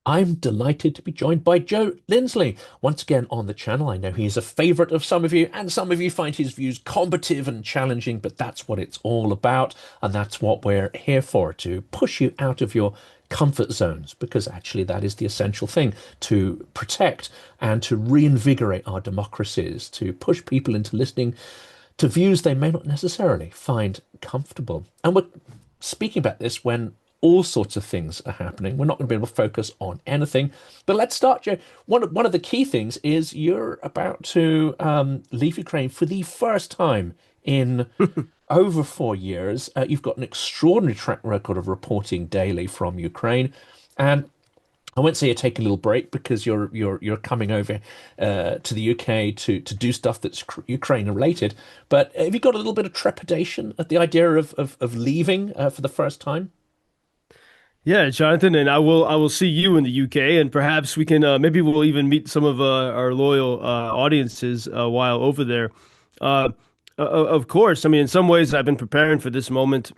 I'm delighted to be joined by Joe Lindsley once again on the channel. I know he is a favorite of some of you, and some of you find his views combative and challenging, but that's what it's all about, and that's what we're here for, to push you out of your comfort zones, because actually that is the essential thing, to protect and to reinvigorate our democracies, to push people into listening to views they may not necessarily find comfortable. And we're speaking about this when all sorts of things are happening. We're not going to be able to focus on anything. But let's start, Joe. One of the key things is you're about to leave Ukraine for the first time in over 4 years. You've got an extraordinary track record of reporting daily from Ukraine. And I won't say you're taking a little break because you're coming over to the UK to do stuff that's Ukraine related. But have you got a little bit of trepidation at the idea of leaving for the first time? Yeah, Jonathan, and I will see you in the UK, and perhaps we can maybe we'll even meet some of our loyal audiences while over there. Uh, of course, I mean, in some ways, I've been preparing for this moment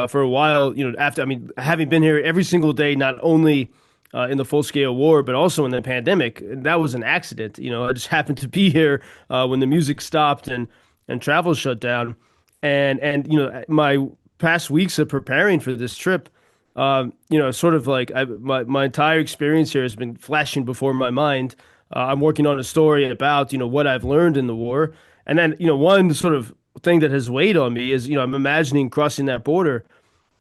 for a while. After having been here every single day, not only in the full-scale war, but also in the pandemic. And that was an accident. I just happened to be here when the music stopped and travel shut down, and my past weeks of preparing for this trip. Sort of like my entire experience here has been flashing before my mind. I'm working on a story about, what I've learned in the war. And then, one sort of thing that has weighed on me is, I'm imagining crossing that border,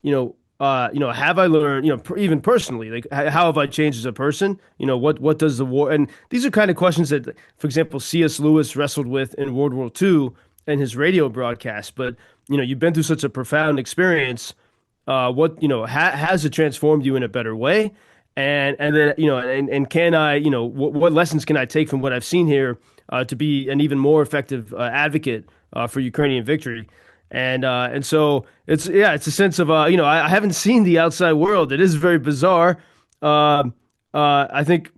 have I learned, even personally, like how have I changed as a person? What does the war, and these are kind of questions that, for example, C.S. Lewis wrestled with in World War II and his radio broadcast. But, you've been through such a profound experience. What has it transformed you in a better way, and then and can I, what lessons can I take from what I've seen here to be an even more effective advocate for Ukrainian victory. And so it's a sense of I haven't seen the outside world. It is very bizarre. I think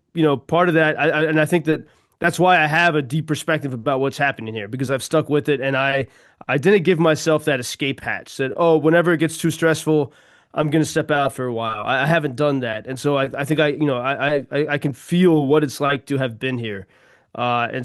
part of that, and I think that that's why I have a deep perspective about what's happening here, because I've stuck with it, and I didn't give myself that escape hatch that, oh, whenever it gets too stressful, I'm going to step out for a while. I haven't done that. And so I think I can feel what it's like to have been here. Yeah,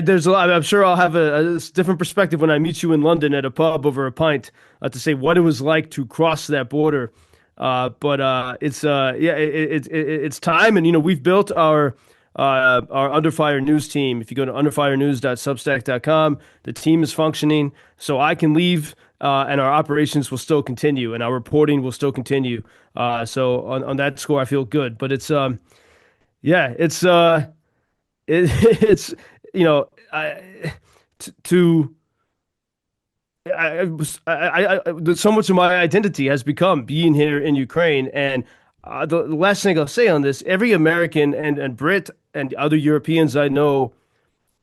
there's a lot. I'm sure I'll have a different perspective when I meet you in London at a pub over a pint to say what it was like to cross that border. But it's yeah, it's time, and we've built our Under Fire News team. If you go to underfirenews.substack.com, the team is functioning, so I can leave, and our operations will still continue, and our reporting will still continue. So on that score, I feel good. But it's yeah, it's to so much of my identity has become being here in Ukraine. And the last thing I'll say on this, every American and Brit and other Europeans I know,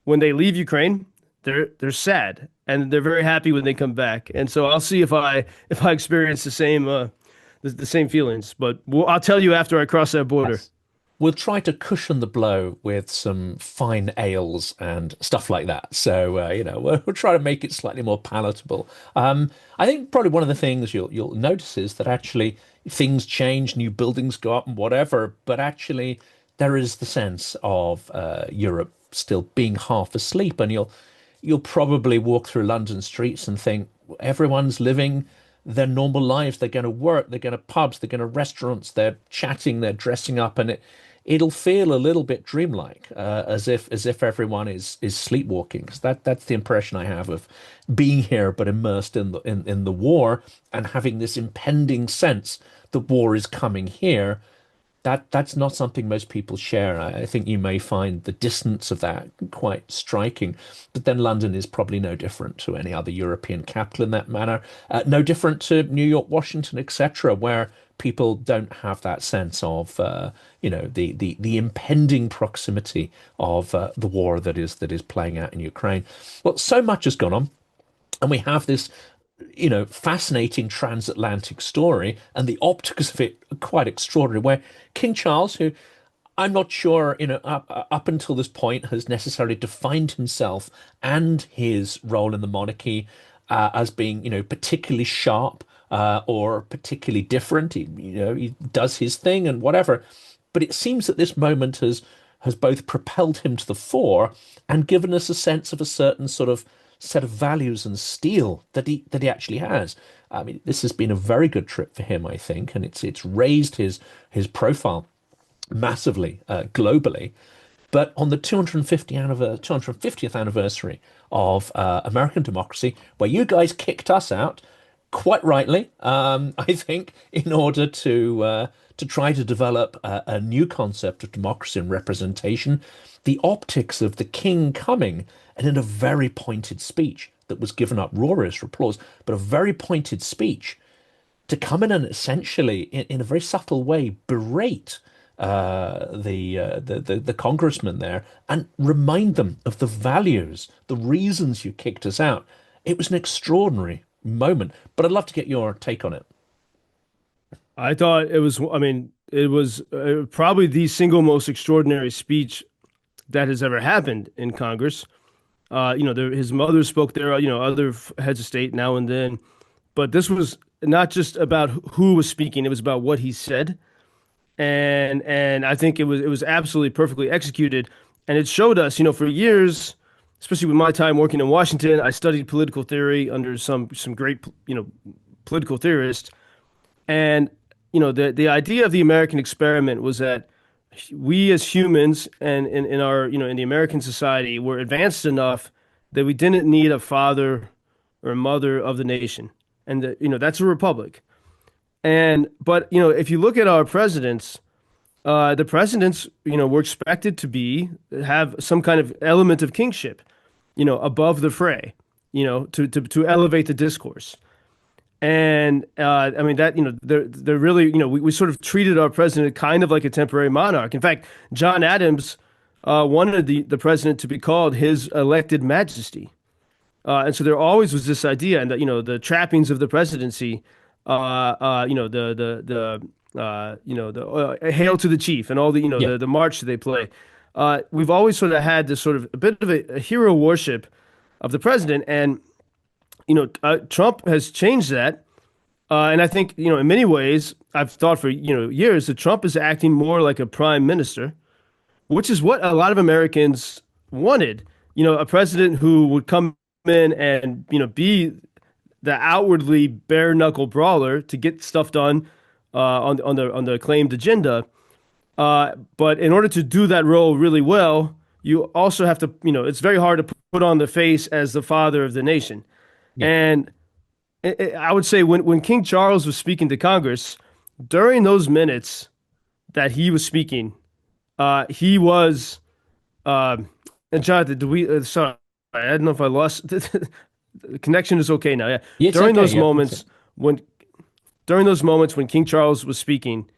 when they leave Ukraine, they're sad, and they're very happy when they come back. And so I'll see if I experience the same feelings. But I'll tell you after I cross that border. Yes. We'll try to cushion the blow with some fine ales and stuff like that. So, we'll try to make it slightly more palatable. I think probably one of the things you'll notice is that actually things change, new buildings go up and whatever, but actually there is the sense of Europe still being half asleep, and you'll probably walk through London streets and think everyone's living their normal lives. They're going to work, they're going to pubs, they're going to restaurants, they're chatting, they're dressing up, and it'll feel a little bit dreamlike, as if everyone is sleepwalking. 'Cause that's the impression I have of being here, but immersed in the war, and having this impending sense that war is coming here. That's not something most people share. I think you may find the distance of that quite striking. But then London is probably no different to any other European capital in that manner. No different to New York, Washington, etc., where people don't have that sense of the impending proximity of the war that is playing out in Ukraine. Well, so much has gone on, and we have this fascinating transatlantic story, and the optics of it are quite extraordinary. Where King Charles, who I'm not sure, up until this point has necessarily defined himself and his role in the monarchy as being, particularly sharp or particularly different. He does his thing and whatever. But it seems that this moment has both propelled him to the fore and given us a sense of a certain sort of set of values and steel that he actually has. I mean, this has been a very good trip for him, I think, and it's raised his profile massively globally. But on the 250th anniversary of American democracy, where you guys kicked us out, quite rightly, I think, in order to try to develop a new concept of democracy and representation, the optics of the king coming and in a very pointed speech that was given uproarious applause, but a very pointed speech to come in and essentially, in a very subtle way, berate the congressman there and remind them of the values, the reasons you kicked us out. It was an extraordinary moment, but I'd love to get your take on it. I thought it was, I mean, it was probably the single most extraordinary speech that has ever happened in Congress. His mother spoke there, other heads of state now and then, but this was not just about who was speaking, it was about what he said. And I think it was absolutely perfectly executed. And it showed us, for years, especially with my time working in Washington, I studied political theory under some great, political theorists. And, the idea of the American experiment was that we as humans and in our, in the American society were advanced enough that we didn't need a father or a mother of the nation. And, that's a republic. But if you look at our presidents, the presidents, were expected to have some kind of element of kingship, above the fray, to elevate the discourse. And I mean that they're really we sort of treated our president kind of like a temporary monarch. In fact, John Adams wanted the president to be called His Elected Majesty, and so there always was this idea, and that the trappings of the presidency, the Hail to the Chief and all the Yeah. the march that they play. We've always sort of had this sort of a bit of a hero worship of the president, and Trump has changed that. And I think, in many ways, I've thought for, years that Trump is acting more like a prime minister, which is what a lot of Americans wanted. A president who would come in and, be the outwardly bare knuckle brawler to get stuff done on the claimed agenda. But in order to do that role really well, you also have to, it's very hard to put on the face as the father of the nation. Yeah. And I would say when King Charles was speaking to Congress, during those minutes that he was speaking, he was, and Jonathan, sorry, I don't know if I lost, the connection is okay now. Yeah. Yeah, it's During okay. those Yeah. moments, when, during those moments when King Charles was speaking,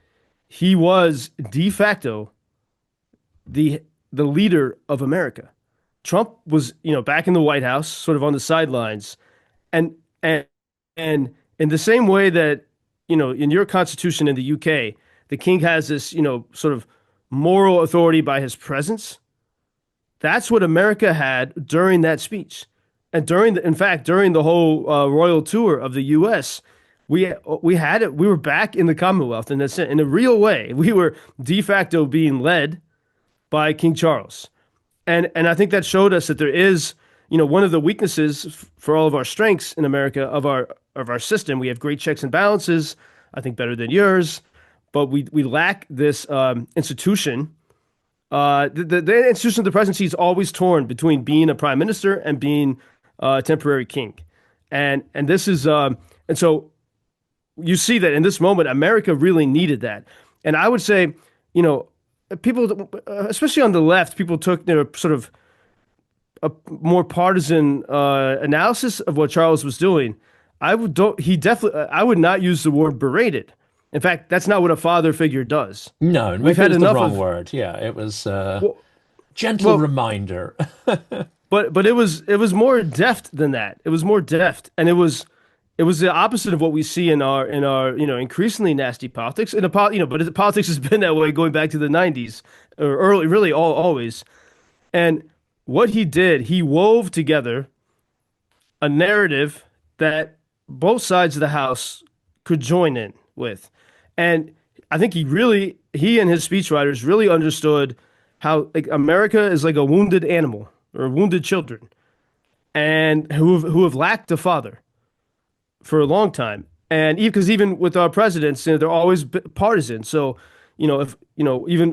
he was de facto the leader of America. Trump was, back in the White House, sort of on the sidelines. And and in the same way that, in your constitution in the UK, the king has this, sort of moral authority by his presence. That's what America had during that speech. And in fact, during the whole royal tour of the US, we had it. We were back in the Commonwealth in a real way. We were de facto being led by King Charles. And I think that showed us that there is, one of the weaknesses for all of our strengths in America of our system. We have great checks and balances, I think better than yours, but we lack this institution. The institution of the presidency is always torn between being a prime minister and being a temporary king, and this is and so you see that in this moment, America really needed that. And I would say, people, especially on the left, people took their sort of a more partisan analysis of what Charles was doing. I would not use the word berated. In fact, that's not what a father figure does. No, We've maybe it had was the enough wrong of word. Yeah, it was well, gentle well, reminder. but it was more deft than that. It was more deft, and it was the opposite of what we see in our increasingly nasty politics. But politics has been that way going back to the '90s or early, really always. And what he did, he wove together a narrative that both sides of the house could join in with. And I think he and his speechwriters really understood how like America is like a wounded animal or wounded children and who have lacked a father for a long time. And because even with our presidents, they're always partisan. So, if even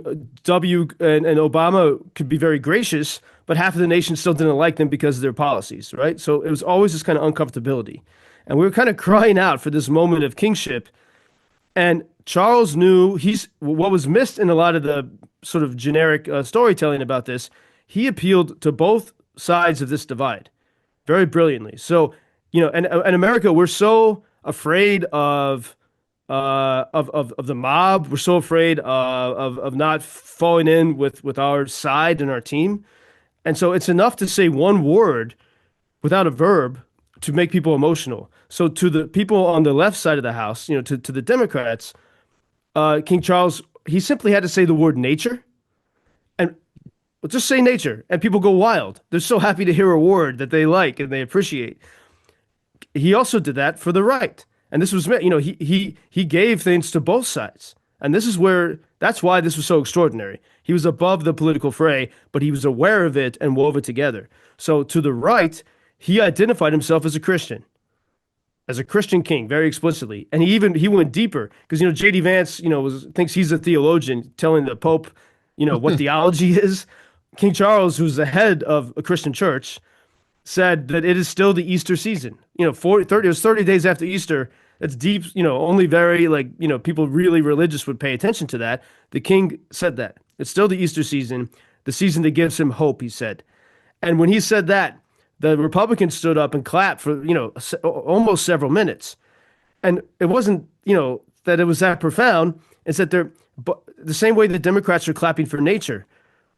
and Obama could be very gracious, but half of the nation still didn't like them because of their policies, right? So it was always this kind of uncomfortability, and we were kind of crying out for this moment of kingship. And Charles knew he's what was missed in a lot of the sort of generic storytelling about this. He appealed to both sides of this divide very brilliantly. So, and America, we're so afraid of the mob. We're so afraid of not falling in with our side and our team. And so it's enough to say one word without a verb to make people emotional. So to the people on the left side of the house, to the Democrats, King Charles, he simply had to say the word nature and just say nature, and people go wild. They're so happy to hear a word that they like and they appreciate. He also did that for the right. And this was, he gave things to both sides. And that's why this was so extraordinary. He was above the political fray, but he was aware of it and wove it together. So to the right, he identified himself as a Christian king, very explicitly. And he went deeper because, JD Vance, thinks he's a theologian telling the Pope, what theology is. King Charles, who's the head of a Christian church, said that it is still the Easter season. It was 30 days after Easter. It's deep, only very people really religious would pay attention to that. The king said that. It's still the Easter season, the season that gives him hope, he said. And when he said that, the Republicans stood up and clapped for, almost several minutes. And it wasn't, that it was that profound. It's that but the same way the Democrats are clapping for nature.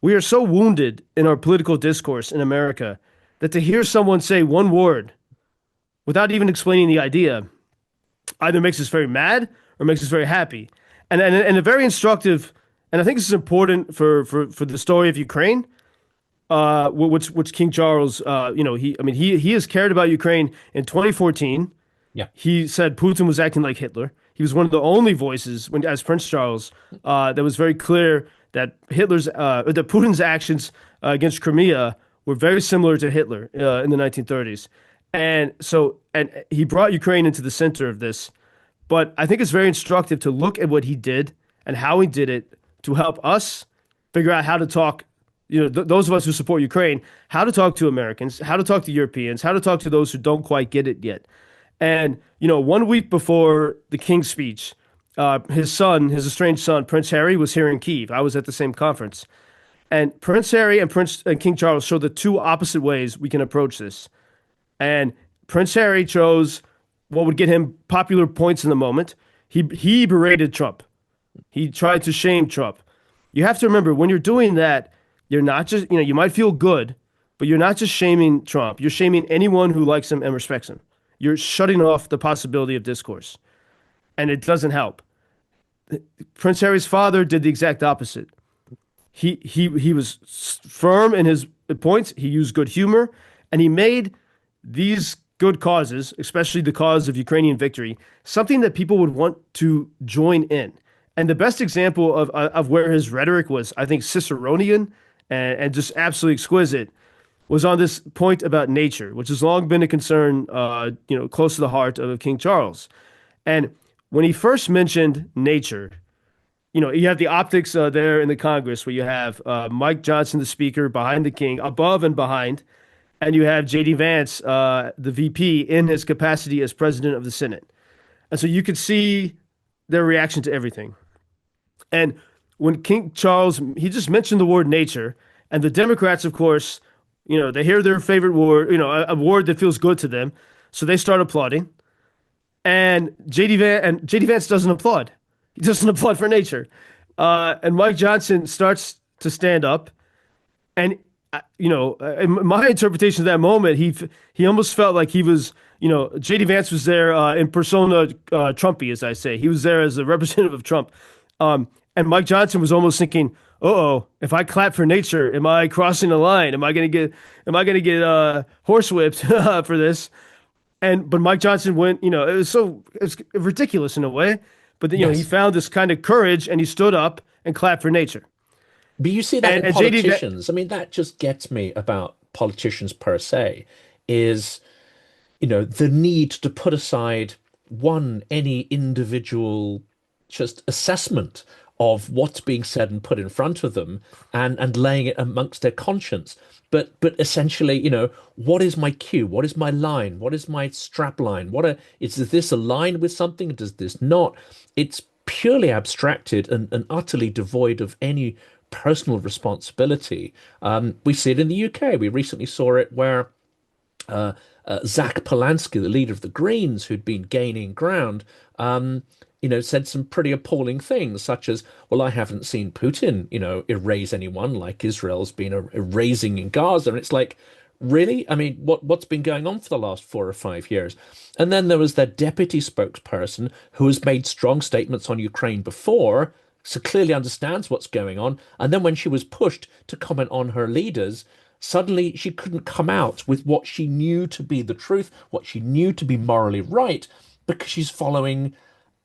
We are so wounded in our political discourse in America that to hear someone say one word without even explaining the idea either makes us very mad or makes us very happy. And a very instructive, and I think this is important for the story of Ukraine, which King Charles, he has cared about Ukraine. In 2014. Yeah. He said Putin was acting like Hitler. He was one of the only voices as Prince Charles that was very clear that that Putin's actions against Crimea were very similar to Hitler in the 1930s. And he brought Ukraine into the center of this. But I think it's very instructive to look at what he did and how he did it to help us figure out how to talk, those of us who support Ukraine, how to talk to Americans, how to talk to Europeans, how to talk to those who don't quite get it yet. And, 1 week before the king's speech, his estranged son, Prince Harry, was here in Kyiv. I was at the same conference. And Prince Harry and King Charles showed the two opposite ways we can approach this. And Prince Harry chose what would get him popular points in the moment. He berated Trump. He tried to shame Trump. You have to remember, when you're doing that, you're not just, you might feel good, but you're not just shaming Trump. You're shaming anyone who likes him and respects him. You're shutting off the possibility of discourse. And it doesn't help. Prince Harry's father did the exact opposite. He was firm in his points. He used good humor, and he made these good causes, especially the cause of Ukrainian victory, something that people would want to join in. And the best example of where his rhetoric was, I think, Ciceronian and just absolutely exquisite, was on this point about nature, which has long been a concern, close to the heart of King Charles. And when he first mentioned nature, you have the optics there in the Congress where you have Mike Johnson, the speaker, behind the king, above and behind, and you have JD Vance, the VP, in his capacity as president of the Senate. And so you could see their reaction to everything. And when King Charles, he just mentioned the word nature, and the Democrats, of course, they hear their favorite word, a word that feels good to them, so they start applauding. And JD Vance doesn't applaud. He doesn't applaud for nature. And Mike Johnson starts to stand up, and in my interpretation of that moment, he almost felt like he was, JD Vance was there in persona Trumpy, as I say. He was there as a representative of Trump. And Mike Johnson was almost thinking, "Uh-oh, if I clap for nature, am I crossing the line? Am I gonna get horsewhipped for this?" And but Mike Johnson went, it was ridiculous in a way, but then, he Yes. found this kind of courage and he stood up and clapped for nature. But you see that And in and JD that politicians. I mean, that just gets me about politicians per se, is, the need to put aside any individual just assessment of what's being said and put in front of them and laying it amongst their conscience. But essentially, what is my cue? What is my line? What is my strap line? Is this aligned with something? Does this not? It's purely abstracted and utterly devoid of any personal responsibility. We see it in the UK. We recently saw it where Zach Polanski, the leader of the Greens, who'd been gaining ground, said some pretty appalling things, such as, "Well, I haven't seen Putin, erase anyone like Israel's been erasing in Gaza." And it's like, really? I mean, what's been going on for the last 4 or 5 years? And then there was their deputy spokesperson who has made strong statements on Ukraine before, so clearly understands what's going on. And then when she was pushed to comment on her leaders, suddenly she couldn't come out with what she knew to be the truth, what she knew to be morally right, because she's following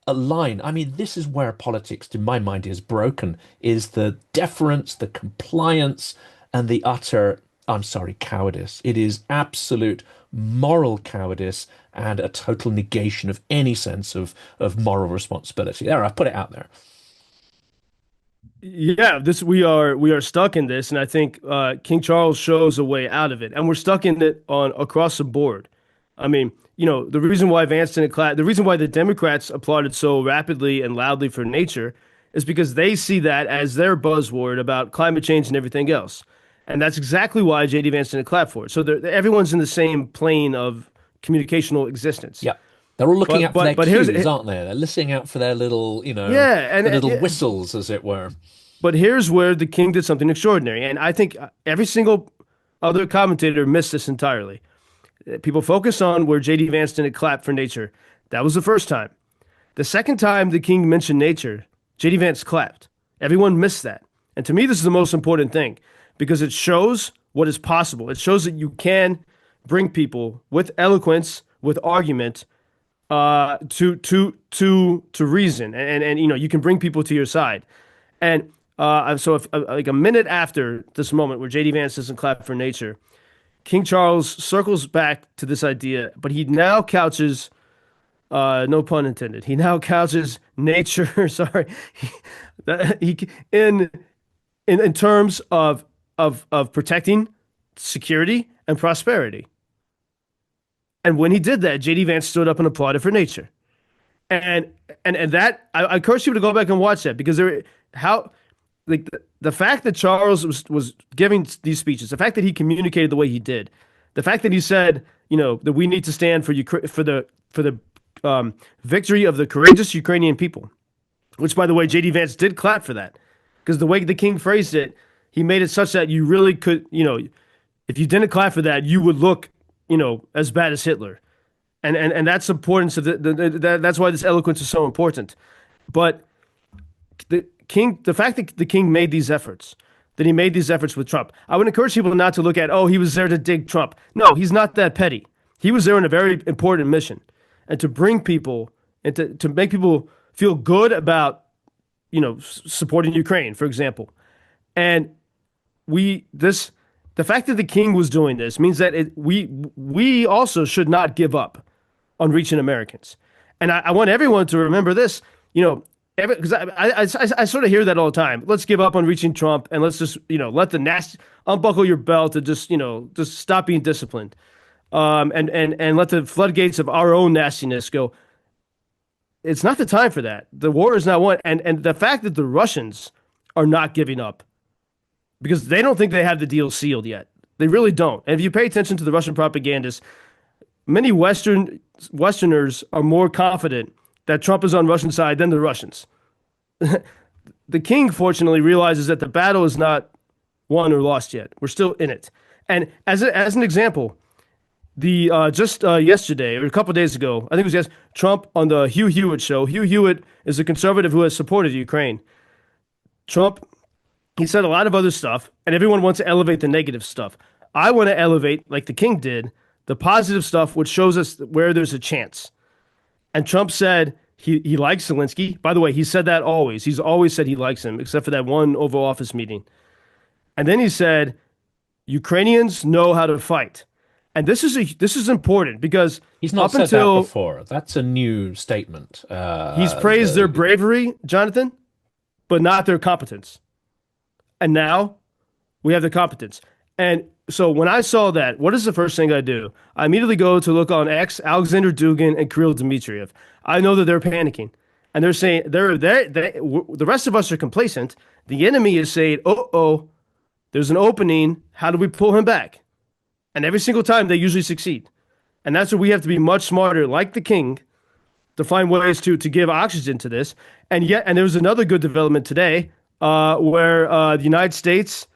a line. I mean, this is where politics, to my mind, is broken, is the deference, the compliance, and the utter, I'm sorry, cowardice. It is absolute moral cowardice and a total negation of any sense of moral responsibility. There, I've put it out there. Yeah, this we are stuck in this, and I think King Charles shows a way out of it, and we're stuck in it on across the board. I mean, the reason why Vance didn't clap, the reason why the Democrats applauded so rapidly and loudly for nature is because they see that as their buzzword about climate change and everything else, and that's exactly why JD Vance didn't clap for it. So everyone's in the same plane of communicational existence. Yeah. They're all looking But out for their but here's cues, aren't they? They're listening out for their little, yeah, the and little yeah, whistles, as it were. but here's where the king did something extraordinary. And I think every single other commentator missed this entirely. People focus on where J.D. Vance didn't clap for nature. That was the first time. The second time the king mentioned nature, J.D. Vance clapped. Everyone missed that. And to me, this is the most important thing because it shows what is possible. It shows that you can bring people with eloquence, with argument, to reason, and you can bring people to your side. And so if like a minute after this moment where JD Vance doesn't clap for nature, King Charles circles back to this idea, but he now couches, no pun intended, he now couches nature, sorry, he in terms of protecting security and prosperity. And when he did that, JD Vance stood up and applauded for nature. And that I encourage you to go back and watch that because the fact that Charles was giving these speeches, the fact that he communicated the way he did, the fact that he said, that we need to stand for the victory of the courageous Ukrainian people, which by the way, JD Vance did clap for that because the way the king phrased it, he made it such that you really could, if you didn't clap for that, you would look, as bad as Hitler. And that's importance of that's why this eloquence is so important. But the fact that the king made these efforts, that he made these efforts with Trump, I would encourage people not to look at, he was there to dig Trump. No, he's not that petty. He was there on a very important mission, and to bring people and to make people feel good about, supporting Ukraine, for example. And the fact that the king was doing this means that we also should not give up on reaching Americans. And I want everyone to remember this, because I sort of hear that all the time. Let's give up on reaching Trump and let's just, let the unbuckle your belt and just stop being disciplined. And let the floodgates of our own nastiness go. It's not the time for that. The war is not won. And the fact that the Russians are not giving up because they don't think they have the deal sealed yet. They really don't. And if you pay attention to the Russian propagandists, many Westerners are more confident that Trump is on Russian side than the Russians. The king, fortunately, realizes that the battle is not won or lost yet. We're still in it. And as an example, just yesterday or a couple of days ago, I think it was Trump on the Hugh Hewitt show. Hugh Hewitt is a conservative who has supported Ukraine. Trump, he said a lot of other stuff, and everyone wants to elevate the negative stuff. I want to elevate, like the king did, the positive stuff, which shows us where there's a chance. And Trump said he likes Zelensky. By the way, he said that always. He's always said he likes him, except for that one Oval Office meeting. And then he said, Ukrainians know how to fight. And this is important because He's not up said that until before. That's a new statement. he's praised their bravery, Jonathan, but not their competence. And now we have the competence. And so when I saw that, what is the first thing I do? I immediately go to look on X, Alexander Dugin and Kirill Dmitriev. I know that they're panicking. And they're saying, the rest of us are complacent. The enemy is saying, oh, there's an opening. How do we pull him back? And every single time they usually succeed. And that's where we have to be much smarter, like the king, to find ways to give oxygen to this. And there was another good development today where the United States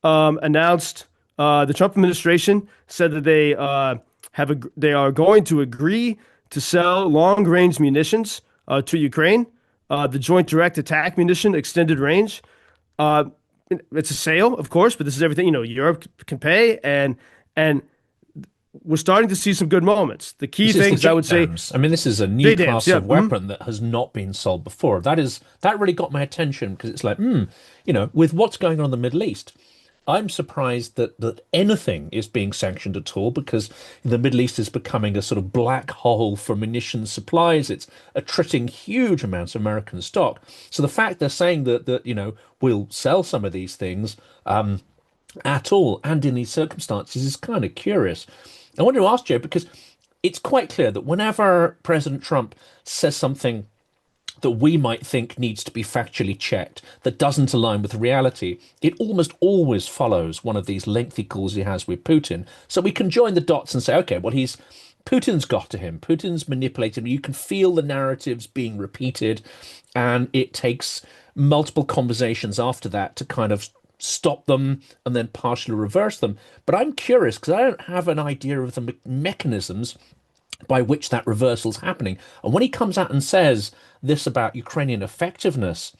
announced the Trump administration said that they are going to agree to sell long-range munitions to Ukraine, the Joint Direct Attack Munition, extended range. It's a sale, of course, but this is everything Europe can pay, and we're starting to see some good moments. The key things I would say, I mean, this is a new JDAMs, class of weapon that has not been sold before. That really got my attention because it's like, with what's going on in the Middle East, I'm surprised that anything is being sanctioned at all because the Middle East is becoming a sort of black hole for munitions supplies. It's attriting huge amounts of American stock. So the fact they're saying that we'll sell some of these things at all and in these circumstances is kind of curious. I want to ask Joe because it's quite clear that whenever President Trump says something that we might think needs to be factually checked, that doesn't align with reality, it almost always follows one of these lengthy calls he has with Putin. So we can join the dots and say, okay, well, Putin's got to him. Putin's manipulated him. You can feel the narratives being repeated, and it takes multiple conversations after that to kind of stop them and then partially reverse them. But I'm curious because I don't have an idea of the mechanisms by which that reversal's happening. And when he comes out and says this about Ukrainian effectiveness,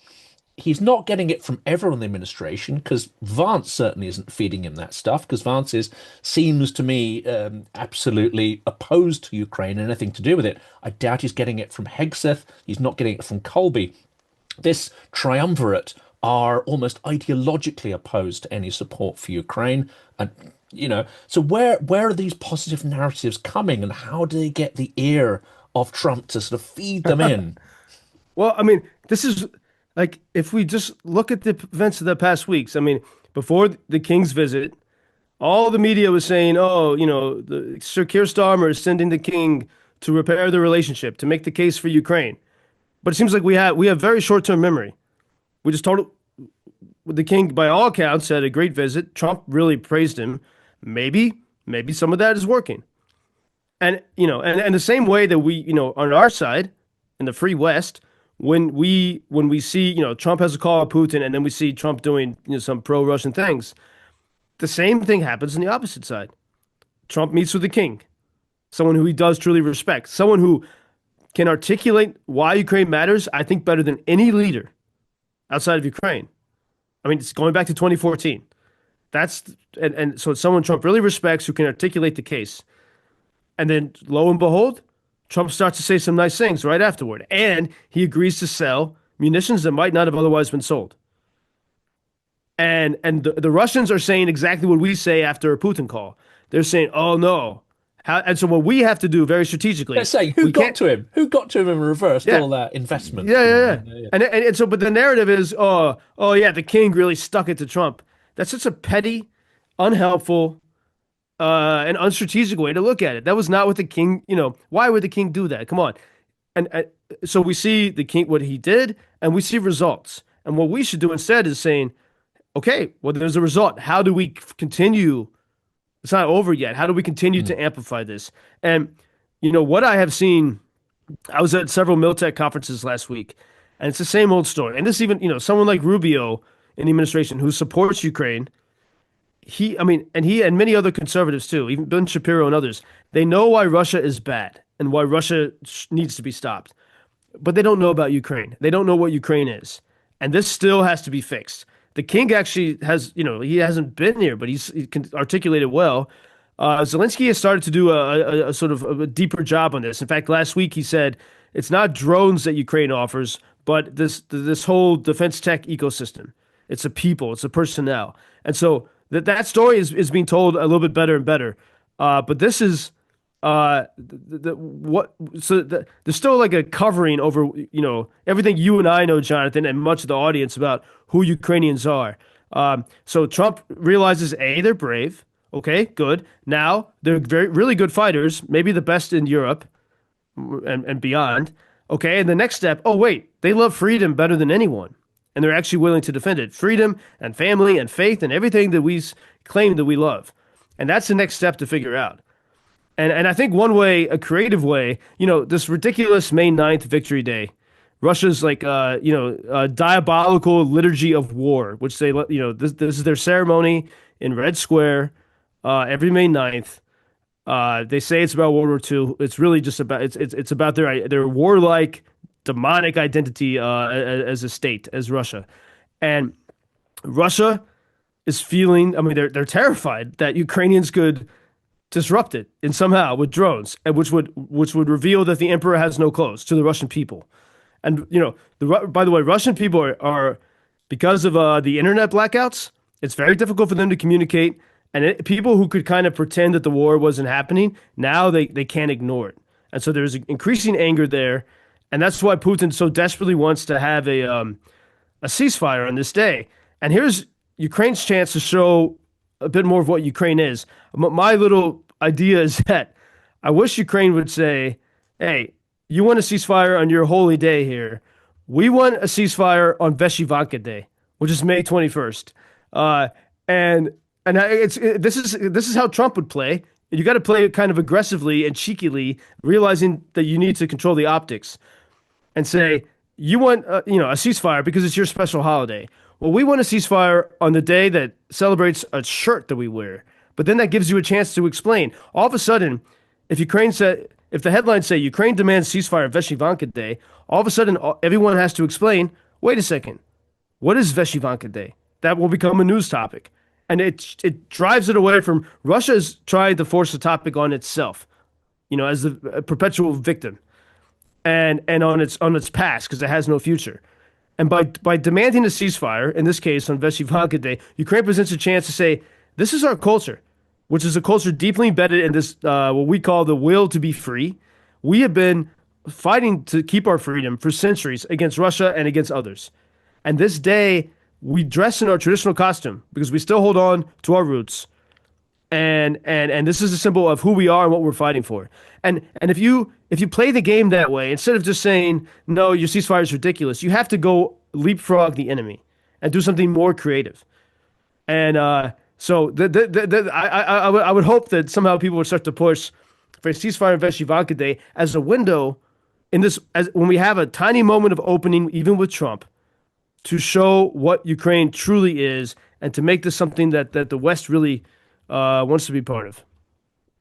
he's not getting it from everyone in the administration because Vance certainly isn't feeding him that stuff because Vance seems to me absolutely opposed to Ukraine and anything to do with it. I doubt he's getting it from Hegseth. He's not getting it from Colby. This triumvirate are almost ideologically opposed to any support for Ukraine. And, so where are these positive narratives coming and how do they get the ear of Trump to sort of feed them in? Well, I mean, this is like, if we just look at the events of the past weeks, I mean, before the king's visit, all the media was saying, Sir Keir Starmer is sending the king to repair the relationship, to make the case for Ukraine. But it seems like we have very short-term memory. We just told the king, by all accounts, had a great visit. Trump really praised him. Maybe some of that is working. And, and the same way that we, on our side, in the free West, when we see, Trump has a call on Putin and then we see Trump doing, some pro-Russian things, the same thing happens on the opposite side. Trump meets with the king, someone who he does truly respect, someone who can articulate why Ukraine matters, I think, better than any leader outside of Ukraine. I mean, it's going back to 2014. And so it's someone Trump really respects who can articulate the case. And then lo and behold, Trump starts to say some nice things right afterward. And he agrees to sell munitions that might not have otherwise been sold. And the Russians are saying exactly what we say after a Putin call. They're saying, oh, no. And so what we have to do very strategically. They're saying, who got to him? Who got to him and reversed all that investment? Yeah. And so, but the narrative is, oh, yeah, the king really stuck it to Trump. That's such a petty, unhelpful, and unstrategic way to look at it. That was not what the king, why would the king do that? Come on. And so we see the king, what he did, and we see results. And what we should do instead is saying, okay, well, there's a result. How do we continue? It's not over yet. How do we continue to amplify this? And, what I have seen, I was at several Miltech conferences last week, and it's the same old story. And this even, someone like Rubio in the administration who supports Ukraine, he and many other conservatives too, even Ben Shapiro and others, they know why Russia is bad and why Russia needs to be stopped. But they don't know about Ukraine. They don't know what Ukraine is. And this still has to be fixed. The king actually has, he hasn't been here, but he can articulate it well. Zelensky has started to do a sort of a deeper job on this. In fact, last week he said it's not drones that Ukraine offers, but this whole defense tech ecosystem. It's a people, it's a personnel, and so that story is being told a little bit better and better. But this is what so there's still like a covering over everything you and I know, Jonathan, and much of the audience about who Ukrainians are. So Trump realizes A, they're brave. Okay, good. Now they're very really good fighters, maybe the best in Europe and beyond. Okay, and the next step, oh wait, they love freedom better than anyone. And they're actually willing to defend it. Freedom and family and faith and everything that we claim that we love. And that's the next step to figure out. And I think one way, a creative way, this ridiculous May 9th Victory Day, Russia's like diabolical liturgy of war, which this is their ceremony in Red Square every May 9th. They say it's about World War II. It's really just about it's about their warlike demonic identity as a state, as Russia. And Russia is feeling, I mean, they're terrified that Ukrainians could disrupt it in somehow with drones, and which would reveal that the emperor has no clothes to the Russian people. And by the way, Russian people are because of the internet blackouts, it's very difficult for them to communicate. And people who could kind of pretend that the war wasn't happening, now they can't ignore it. And so there's increasing anger there. And that's why Putin so desperately wants to have a ceasefire on this day. And here's Ukraine's chance to show a bit more of what Ukraine is. My little idea is that I wish Ukraine would say, hey, you want a ceasefire on your holy day here. We want a ceasefire on Veshivanka Day, which is May 21st. And this is how Trump would play. You got to play it kind of aggressively and cheekily, realizing that you need to control the optics and say, you want a ceasefire because it's your special holiday. Well, we want a ceasefire on the day that celebrates a shirt that we wear. But then that gives you a chance to explain. All of a sudden, if the headlines say Ukraine demands ceasefire Veshivanka Day, all of a sudden everyone has to explain, wait a second, what is Veshivanka Day? That will become a news topic. And it drives it away from Russia's trying to force the topic on itself, as the perpetual victim, and on its past because it has no future. And by demanding a ceasefire, in this case on Veshivanka Day, Ukraine presents a chance to say, this is our culture, which is a culture deeply embedded in this what we call the will to be free. We have been fighting to keep our freedom for centuries against Russia and against others. And this day, we dress in our traditional costume because we still hold on to our roots. And this is a symbol of who we are and what we're fighting for. And if you play the game that way, instead of just saying, no, your ceasefire is ridiculous, you have to go leapfrog the enemy and do something more creative. And so I would hope that somehow people would start to push for a ceasefire on Veshivanka Day as a window in this, when we have a tiny moment of opening, even with Trump, to show what Ukraine truly is and to make this something that the West really wants to be part of.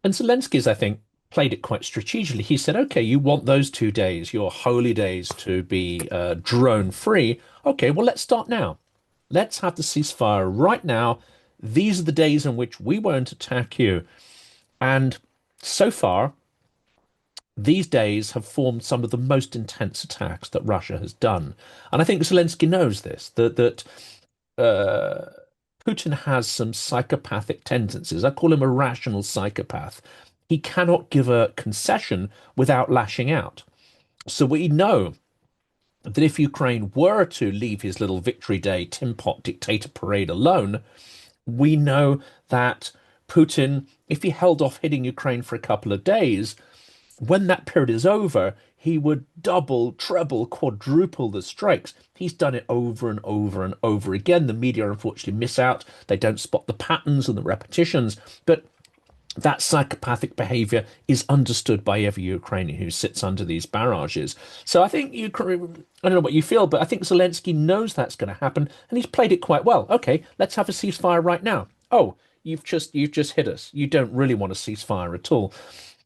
And Zelensky's, I think, played it quite strategically. He said, okay, you want those 2 days, your holy days, to be drone free. Okay, well, let's start now. Let's have the ceasefire right now. These are the days in which we won't attack you. And so far, these days have formed some of the most intense attacks that Russia has done. And I think Zelensky knows this, that Putin has some psychopathic tendencies. I call him a rational psychopath. He cannot give a concession without lashing out. So we know that if Ukraine were to leave his little Victory Day Tin Pot dictator parade alone, we know that Putin, if he held off hitting Ukraine for a couple of days, when that period is over, he would double, treble, quadruple the strikes. He's done it over and over and over again. The media unfortunately miss out. They don't spot the patterns and the repetitions. But that psychopathic behavior is understood by every Ukrainian who sits under these barrages. So I think Ukraine, I don't know what you feel, but I think Zelensky knows that's going to happen, and he's played it quite well. Okay, let's have a ceasefire right now. Oh, you've just hit us. You don't really want a ceasefire at all.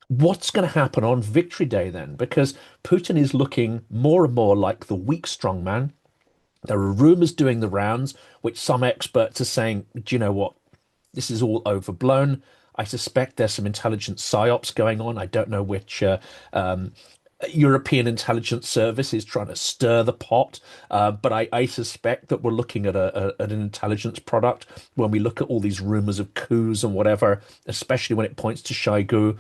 What's going to happen on Victory Day then? Because Putin is looking more and more like the weak strongman. There are rumors doing the rounds, which some experts are saying, do you know what? This is all overblown. I suspect there's some intelligence psyops going on. I don't know which European intelligence service is trying to stir the pot, but I suspect that we're looking at at an intelligence product when we look at all these rumors of coups and whatever, especially when it points to Shoigu.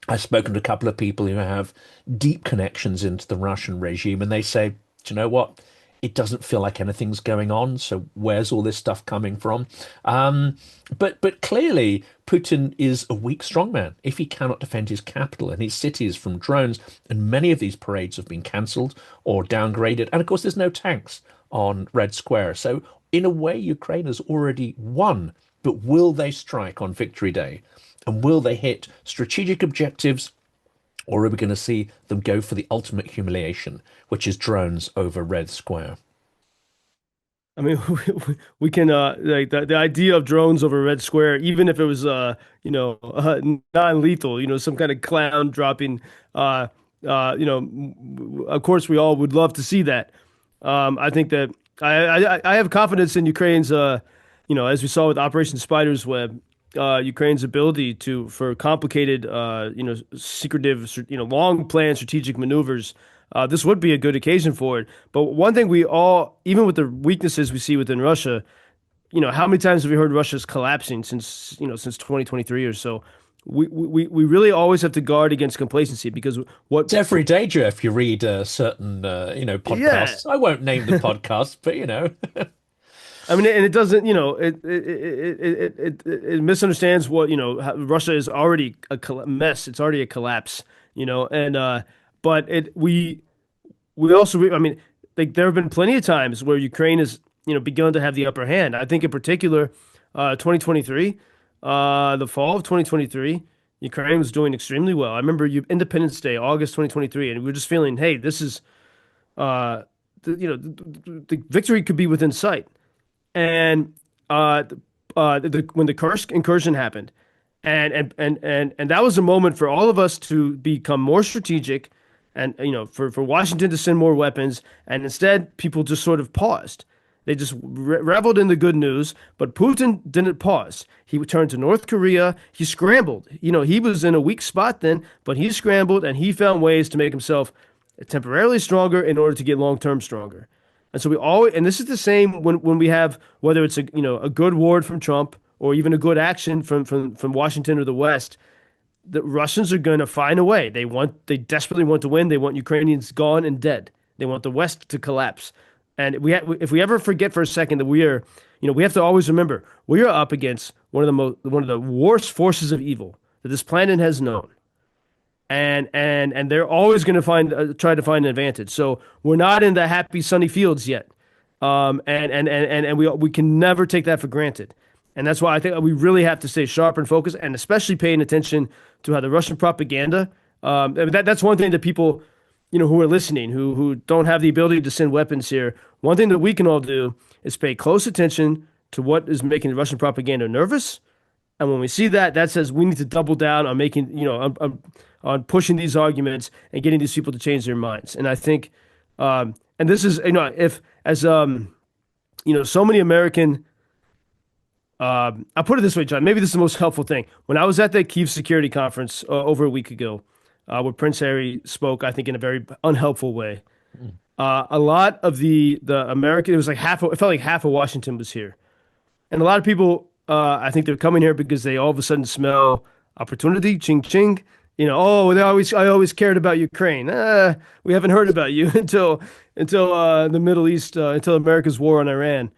I've spoken to a couple of people who have deep connections into the Russian regime, and they say, do you know what? It doesn't feel like anything's going on. So where's all this stuff coming from? But clearly, Putin is a weak strongman if he cannot defend his capital and his cities from drones. And many of these parades have been cancelled or downgraded. And of course, there's no tanks on Red Square. So in a way, Ukraine has already won. But will they strike on Victory Day? And will they hit strategic objectives, or are we going to see them go for the ultimate humiliation, which is drones over Red Square? I mean, we can like the idea of drones over Red Square, even if it was non-lethal, some kind of clown dropping, of course we all would love to see that. I think that I have confidence in Ukraine's, as we saw with Operation Spider's Web, Ukraine's ability for complicated, secretive, long planned strategic maneuvers. This would be a good occasion for it. But one thing we all, even with the weaknesses we see within Russia, how many times have we heard Russia's collapsing since 2023 or so? We really always have to guard against complacency because It's every day, Joe, if you read certain, yeah. podcasts. I won't name the podcast, but I mean, and it doesn't, it misunderstands what, how Russia is already a mess. It's already a collapse, and but we also, I mean, like there have been plenty of times where Ukraine has, begun to have the upper hand. I think in particular, 2023, the fall of 2023, Ukraine was doing extremely well. I remember Independence Day, August 2023, and we were just feeling, hey, this is, the victory could be within sight. And when the Kursk incursion happened, and that was a moment for all of us to become more strategic, and for Washington to send more weapons, and instead people just sort of paused. They just reveled in the good news, but Putin didn't pause. He turned to North Korea. He scrambled. He was in a weak spot then, but he scrambled and he found ways to make himself temporarily stronger in order to get long-term stronger. And so and this is the same when we have, whether it's a good word from Trump or even a good action from Washington or the West, the Russians are going to find a way. They desperately want to win. They want Ukrainians gone and dead. They want the West to collapse. And if we ever forget for a second that we have to always remember we are up against one of the worst forces of evil that this planet has known. And they're always going to try to find an advantage. So we're not in the happy sunny fields yet, and we can never take that for granted. And that's why I think we really have to stay sharp and focused, and especially paying attention to how the Russian propaganda. That's one thing that people, who are listening, who don't have the ability to send weapons here. One thing that we can all do is pay close attention to what is making the Russian propaganda nervous. And when we see that says we need to double down on making, on pushing these arguments and getting these people to change their minds. And I think, and this is, if as so many American, I'll put it this way, John. Maybe this is the most helpful thing. When I was at the Kyiv Security Conference over a week ago, where Prince Harry spoke, I think in a very unhelpful way. A lot of the American, it was like it felt like half of Washington was here, and a lot of people. I think they're coming here because they all of a sudden smell opportunity, ching ching. I always cared about Ukraine. We haven't heard about you until the Middle East, until America's war on Iran.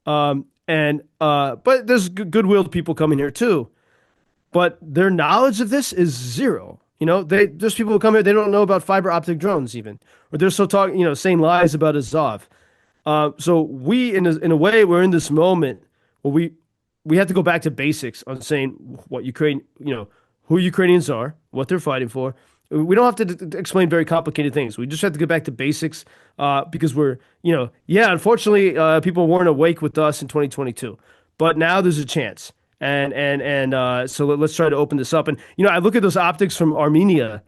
But there's goodwill people coming here too. But their knowledge of this is zero. There's people who come here, they don't know about fiber optic drones even, or they're still talking, saying lies about Azov. So we, in a way, we're in this moment where we have to go back to basics on saying what Ukraine, who Ukrainians are, what they're fighting for. We don't have to explain very complicated things. We just have to get back to basics because unfortunately, people weren't awake with us in 2022, but now there's a chance. So let's try to open this up. And, I look at those optics from Armenia,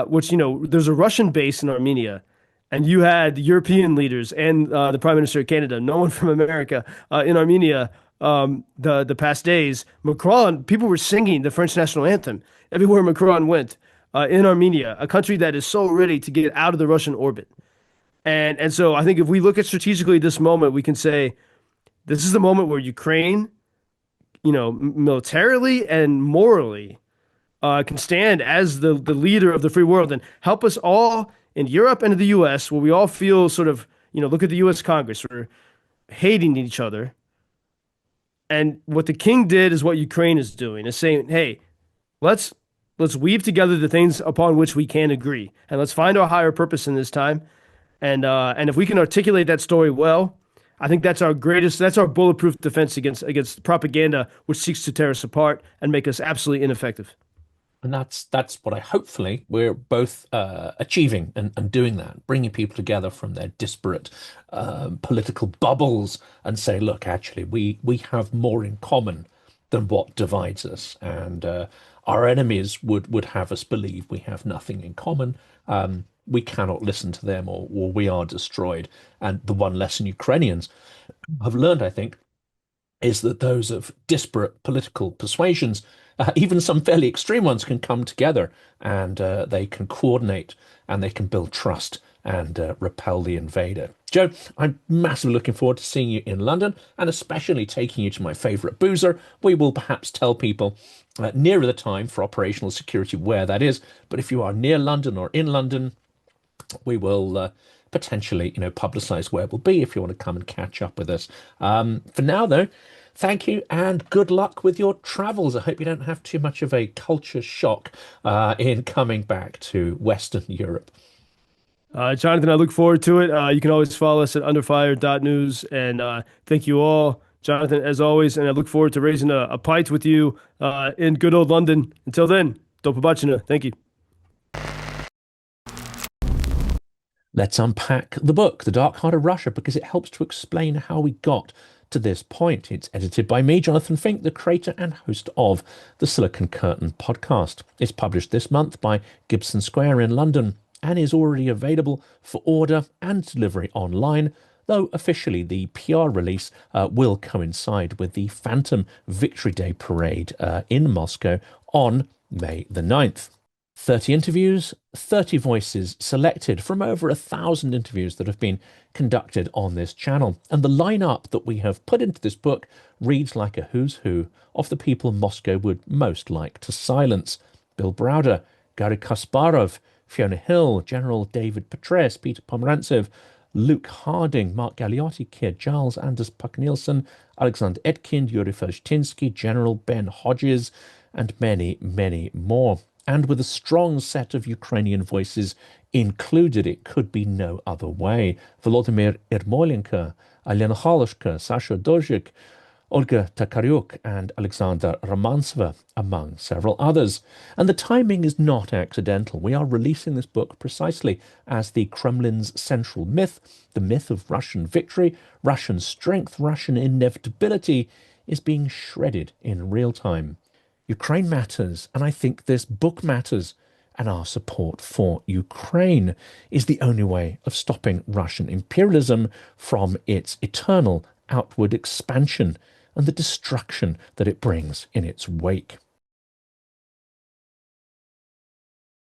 which, there's a Russian base in Armenia, and you had European leaders and the Prime Minister of Canada, no one from America, in Armenia, the past days, Macron, people were singing the French national anthem everywhere Macron went in Armenia, a country that is so ready to get out of the Russian orbit. And so I think if we look at strategically this moment, we can say this is the moment where Ukraine, militarily and morally, can stand as the leader of the free world and help us all in Europe and in the U.S., where we all feel sort of, look at the U.S. Congress, we're hating each other. And what the king did is what Ukraine is doing, is saying, hey, let's let's weave together the things upon which we can agree, and let's find our higher purpose in this time. And if we can articulate that story well, I think that's our bulletproof defense against propaganda which seeks to tear us apart and make us absolutely ineffective. And that's what I hopefully we're both achieving and doing that, bringing people together from their disparate political bubbles and say, look, actually, we have more in common than what divides us. And our enemies would have us believe we have nothing in common. We cannot listen to them or we are destroyed. And the one lesson Ukrainians have learned, I think, is that those of disparate political persuasions, even some fairly extreme ones, can come together and they can coordinate and they can build trust and repel the invader. Joe, I'm massively looking forward to seeing you in London and especially taking you to my favourite boozer. We will perhaps tell people nearer the time for operational security where that is. But if you are near London or in London, we will potentially, publicize where we'll be if you want to come and catch up with us. For now, though, thank you and good luck with your travels. I hope you don't have too much of a culture shock in coming back to Western Europe. Jonathan, I look forward to it. You can always follow us at underfire.news. And thank you all, Jonathan, as always. And I look forward to raising a pint with you in good old London. Until then, do побачення. Thank you. Let's unpack the book, The Dark Heart of Russia, because it helps to explain how we got to this point. It's edited by me, Jonathan Fink, the creator and host of the Silicon Curtain podcast. It's published this month by Gibson Square in London and is already available for order and delivery online, though officially the PR release will coincide with the Phantom Victory Day parade in Moscow on May the 9th. 30 interviews, 30 voices selected from over 1,000 interviews that have been conducted on this channel. And the lineup that we have put into this book reads like a who's who of the people Moscow would most like to silence. Bill Browder, Garry Kasparov, Fiona Hill, General David Petraeus, Peter Pomerantsev, Luke Harding, Mark Galeotti, Keir Giles, Anders Puck-Nielsen, Alexander Etkind, Yuri Felshtinsky, General Ben Hodges, and many, many more. And with a strong set of Ukrainian voices included, it could be no other way. Volodymyr Ermolenko, Alena Holoshka, Sasha Dozhik, Olga Takaryuk, and Alexander Romantsova, among several others. And the timing is not accidental. We are releasing this book precisely as the Kremlin's central myth, the myth of Russian victory, Russian strength, Russian inevitability, is being shredded in real time. Ukraine matters, and I think this book matters, and our support for Ukraine is the only way of stopping Russian imperialism from its eternal outward expansion and the destruction that it brings in its wake.